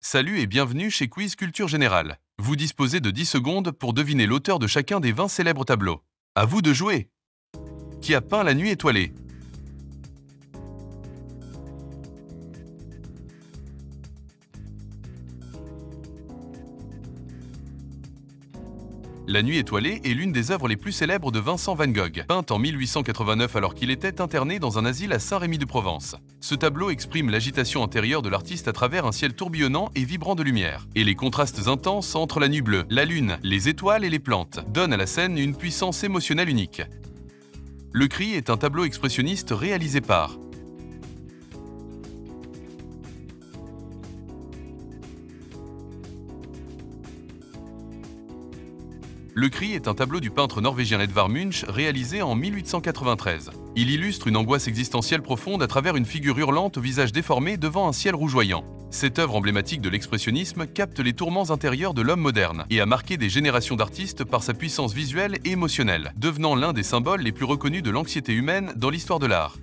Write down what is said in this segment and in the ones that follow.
Salut et bienvenue chez Quiz Culture Générale. Vous disposez de 10 secondes pour deviner l'auteur de chacun des 20 célèbres tableaux. À vous de jouer. Qui a peint la nuit étoilée? La nuit étoilée est l'une des œuvres les plus célèbres de Vincent van Gogh, peinte en 1889 alors qu'il était interné dans un asile à Saint-Rémy-de-Provence. Ce tableau exprime l'agitation intérieure de l'artiste à travers un ciel tourbillonnant et vibrant de lumière. Et les contrastes intenses entre la nuit bleue, la lune, les étoiles et les plantes donnent à la scène une puissance émotionnelle unique. Le Cri est un tableau expressionniste réalisé par Le Cri est un tableau du peintre norvégien Edvard Munch réalisé en 1893. Il illustre une angoisse existentielle profonde à travers une figure hurlante au visage déformé devant un ciel rougeoyant. Cette œuvre emblématique de l'expressionnisme capte les tourments intérieurs de l'homme moderne et a marqué des générations d'artistes par sa puissance visuelle et émotionnelle, devenant l'un des symboles les plus reconnus de l'anxiété humaine dans l'histoire de l'art.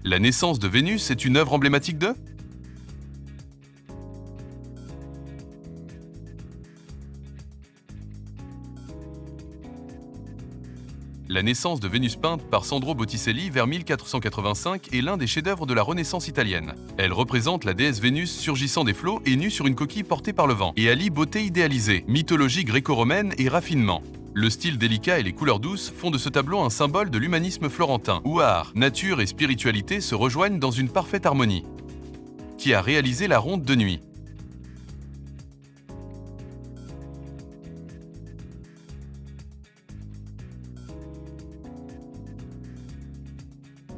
La naissance de Vénus est une œuvre emblématique de La naissance de Vénus peinte par Sandro Botticelli vers 1485 est l'un des chefs-d'œuvre de la Renaissance italienne. Elle représente la déesse Vénus surgissant des flots et nue sur une coquille portée par le vent, et allie beauté idéalisée, mythologie gréco-romaine et raffinement. Le style délicat et les couleurs douces font de ce tableau un symbole de l'humanisme florentin, où art, nature et spiritualité se rejoignent dans une parfaite harmonie. Qui a réalisé la Ronde de nuit?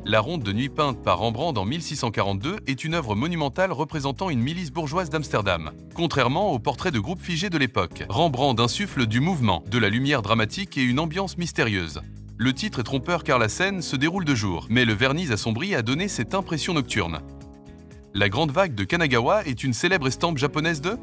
La Ronde de nuit peinte par Rembrandt en 1642 est une œuvre monumentale représentant une milice bourgeoise d'Amsterdam. Contrairement aux portraits de groupes figés de l'époque, Rembrandt insuffle du mouvement, de la lumière dramatique et une ambiance mystérieuse. Le titre est trompeur car la scène se déroule de jour, mais le vernis assombri a donné cette impression nocturne. La Grande Vague de Kanagawa est une célèbre estampe japonaise de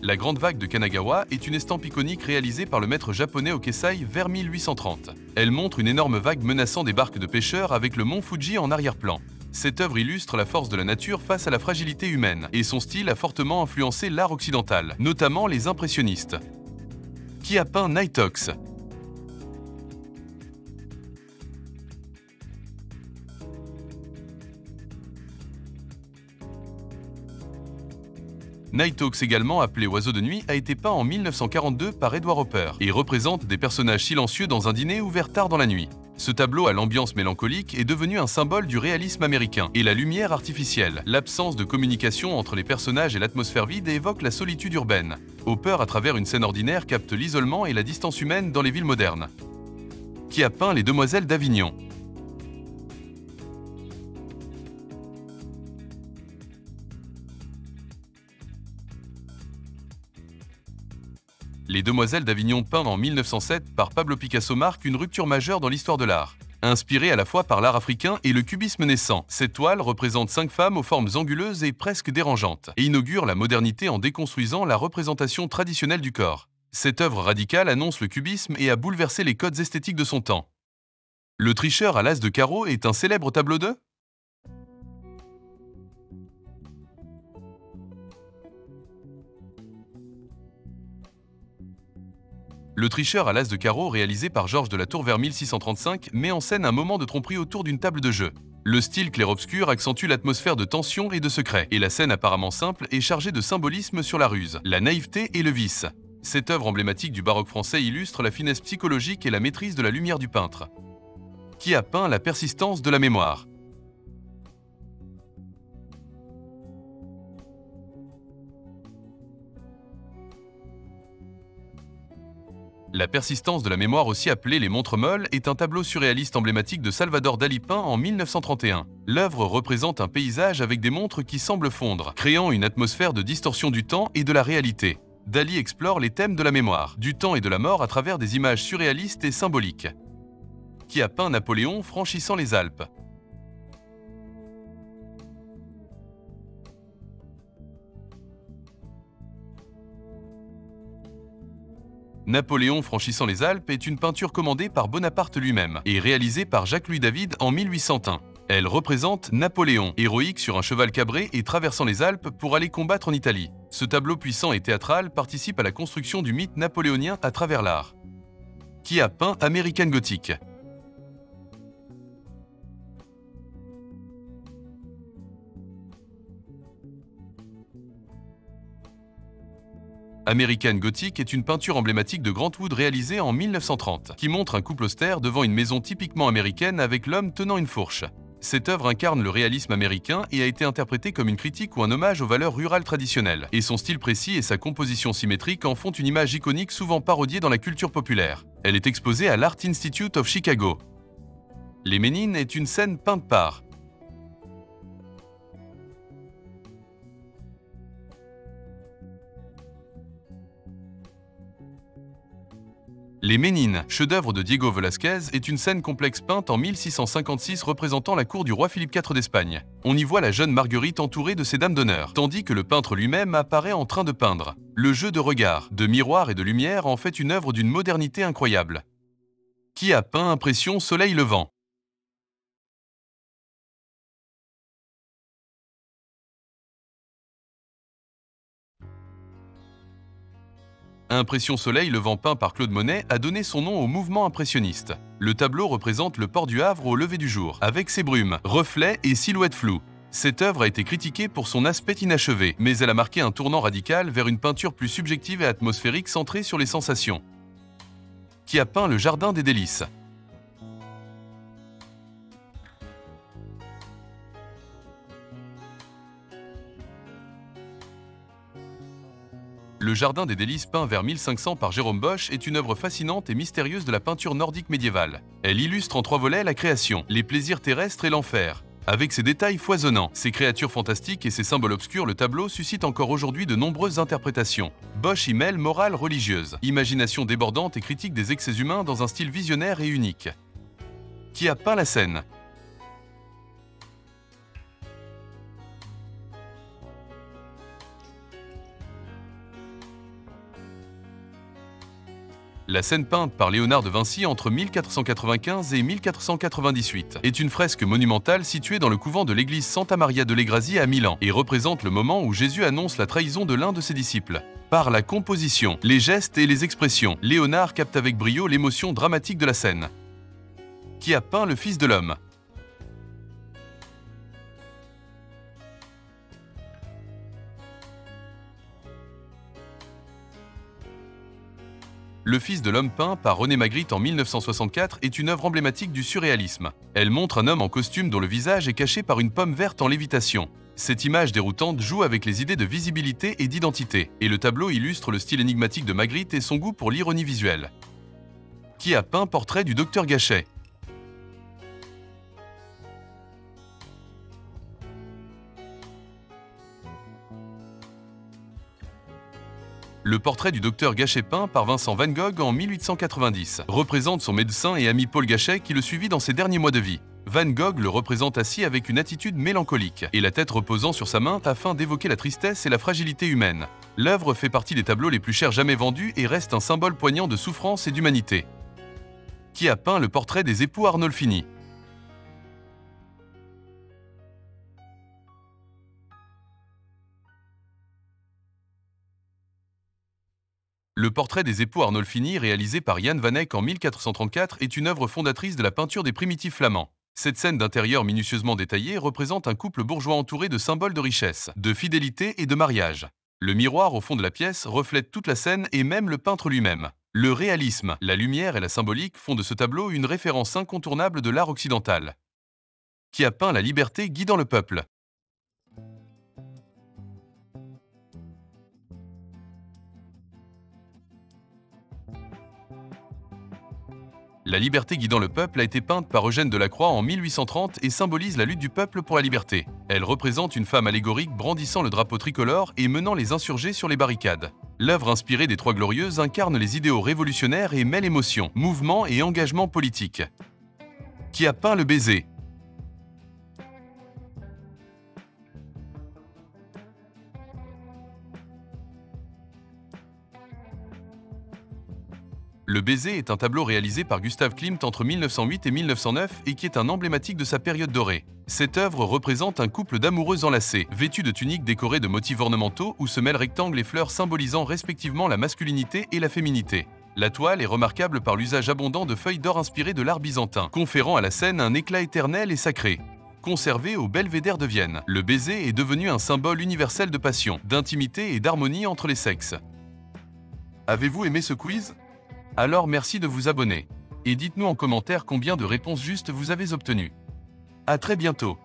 La Grande Vague de Kanagawa est une estampe iconique réalisée par le maître japonais Okesai vers 1830. Elle montre une énorme vague menaçant des barques de pêcheurs avec le mont Fuji en arrière-plan. Cette œuvre illustre la force de la nature face à la fragilité humaine, et son style a fortement influencé l'art occidental, notamment les impressionnistes. Qui a peint Night Hawks? Night Hawks, également appelé Oiseau de nuit, a été peint en 1942 par Edward Hopper et représente des personnages silencieux dans un dîner ouvert tard dans la nuit. Ce tableau à l'ambiance mélancolique est devenu un symbole du réalisme américain et la lumière artificielle. L'absence de communication entre les personnages et l'atmosphère vide évoque la solitude urbaine. Hopper, à travers une scène ordinaire, capte l'isolement et la distance humaine dans les villes modernes. Qui a peint Les Demoiselles d'Avignon? Les Demoiselles d'Avignon, peint en 1907 par Pablo Picasso, marque une rupture majeure dans l'histoire de l'art. Inspirée à la fois par l'art africain et le cubisme naissant, cette toile représente 5 femmes aux formes anguleuses et presque dérangeantes, et inaugure la modernité en déconstruisant la représentation traditionnelle du corps. Cette œuvre radicale annonce le cubisme et a bouleversé les codes esthétiques de son temps. Le tricheur à l'as de carreau est un célèbre tableau de Le tricheur à l'as de carreau, réalisé par Georges de la Tour vers 1635, met en scène un moment de tromperie autour d'une table de jeu. Le style clair-obscur accentue l'atmosphère de tension et de secret, et la scène apparemment simple est chargée de symbolisme sur la ruse, la naïveté et le vice. Cette œuvre emblématique du baroque français illustre la finesse psychologique et la maîtrise de la lumière du peintre. Qui a peint La persistance de la mémoire? La persistance de la mémoire, aussi appelée Les Montres molles, est un tableau surréaliste emblématique de Salvador Dalí peint en 1931. L'œuvre représente un paysage avec des montres qui semblent fondre, créant une atmosphère de distorsion du temps et de la réalité. Dalí explore les thèmes de la mémoire, du temps et de la mort à travers des images surréalistes et symboliques. Qui a peint Napoléon franchissant les Alpes? Napoléon franchissant les Alpes est une peinture commandée par Bonaparte lui-même et réalisée par Jacques-Louis David en 1801. Elle représente Napoléon, héroïque sur un cheval cabré et traversant les Alpes pour aller combattre en Italie. Ce tableau puissant et théâtral participe à la construction du mythe napoléonien à travers l'art. Qui a peint American Gothic? American Gothic est une peinture emblématique de Grant Wood réalisée en 1930, qui montre un couple austère devant une maison typiquement américaine avec l'homme tenant une fourche. Cette œuvre incarne le réalisme américain et a été interprétée comme une critique ou un hommage aux valeurs rurales traditionnelles. Et son style précis et sa composition symétrique en font une image iconique souvent parodiée dans la culture populaire. Elle est exposée à l'Art Institute of Chicago. Les Ménines est une scène peinte par Les Ménines, chef-d'œuvre de Diego Velázquez, est une scène complexe peinte en 1656 représentant la cour du roi Philippe IV d'Espagne. On y voit la jeune Marguerite entourée de ses dames d'honneur, tandis que le peintre lui-même apparaît en train de peindre. Le jeu de regard, de miroir et de lumière en fait une œuvre d'une modernité incroyable. Qui a peint Impression Soleil levant? Impression Soleil levant peint par Claude Monet a donné son nom au mouvement impressionniste. Le tableau représente le port du Havre au lever du jour, avec ses brumes, reflets et silhouettes floues. Cette œuvre a été critiquée pour son aspect inachevé, mais elle a marqué un tournant radical vers une peinture plus subjective et atmosphérique centrée sur les sensations. Qui a peint le Jardin des Délices? Le Jardin des Délices peint vers 1500 par Jérôme Bosch est une œuvre fascinante et mystérieuse de la peinture nordique médiévale. Elle illustre en 3 volets la création, les plaisirs terrestres et l'enfer. Avec ses détails foisonnants, ses créatures fantastiques et ses symboles obscurs, le tableau suscite encore aujourd'hui de nombreuses interprétations. Bosch y mêle morale religieuse, imagination débordante et critique des excès humains dans un style visionnaire et unique. Qui a peint la scène? La scène peinte par Léonard de Vinci entre 1495 et 1498 est une fresque monumentale située dans le couvent de l'église Santa Maria delle Grazie à Milan et représente le moment où Jésus annonce la trahison de l'un de ses disciples. Par la composition, les gestes et les expressions, Léonard capte avec brio l'émotion dramatique de la scène. Qui a peint le Fils de l'homme? Le Fils de l'homme peint par René Magritte en 1964 est une œuvre emblématique du surréalisme. Elle montre un homme en costume dont le visage est caché par une pomme verte en lévitation. Cette image déroutante joue avec les idées de visibilité et d'identité, et le tableau illustre le style énigmatique de Magritte et son goût pour l'ironie visuelle. Qui a peint Portrait du docteur Gachet? Le portrait du docteur Gachet peint par Vincent van Gogh en 1890 représente son médecin et ami Paul Gachet qui le suivit dans ses derniers mois de vie. Van Gogh le représente assis avec une attitude mélancolique et la tête reposant sur sa main afin d'évoquer la tristesse et la fragilité humaine. L'œuvre fait partie des tableaux les plus chers jamais vendus et reste un symbole poignant de souffrance et d'humanité. Qui a peint le portrait des époux Arnolfini? Le portrait des époux Arnolfini, réalisé par Jan van Eyck en 1434, est une œuvre fondatrice de la peinture des primitifs flamands. Cette scène d'intérieur minutieusement détaillée représente un couple bourgeois entouré de symboles de richesse, de fidélité et de mariage. Le miroir au fond de la pièce reflète toute la scène et même le peintre lui-même. Le réalisme, la lumière et la symbolique font de ce tableau une référence incontournable de l'art occidental. Qui a peint la liberté guidant le peuple? La liberté guidant le peuple a été peinte par Eugène Delacroix en 1830 et symbolise la lutte du peuple pour la liberté. Elle représente une femme allégorique brandissant le drapeau tricolore et menant les insurgés sur les barricades. L'œuvre inspirée des Trois Glorieuses incarne les idéaux révolutionnaires et mêle émotion, mouvement et engagement politique. Qui a peint le baiser? Le baiser est un tableau réalisé par Gustav Klimt entre 1908 et 1909 et qui est un emblématique de sa période dorée. Cette œuvre représente un couple d'amoureux enlacés, vêtus de tuniques décorées de motifs ornementaux où se mêlent rectangles et fleurs symbolisant respectivement la masculinité et la féminité. La toile est remarquable par l'usage abondant de feuilles d'or inspirées de l'art byzantin, conférant à la scène un éclat éternel et sacré. Conservé au Belvédère de Vienne, le baiser est devenu un symbole universel de passion, d'intimité et d'harmonie entre les sexes. Avez-vous aimé ce quiz? Alors merci de vous abonner. Et dites-nous en commentaire combien de réponses justes vous avez obtenues. À très bientôt.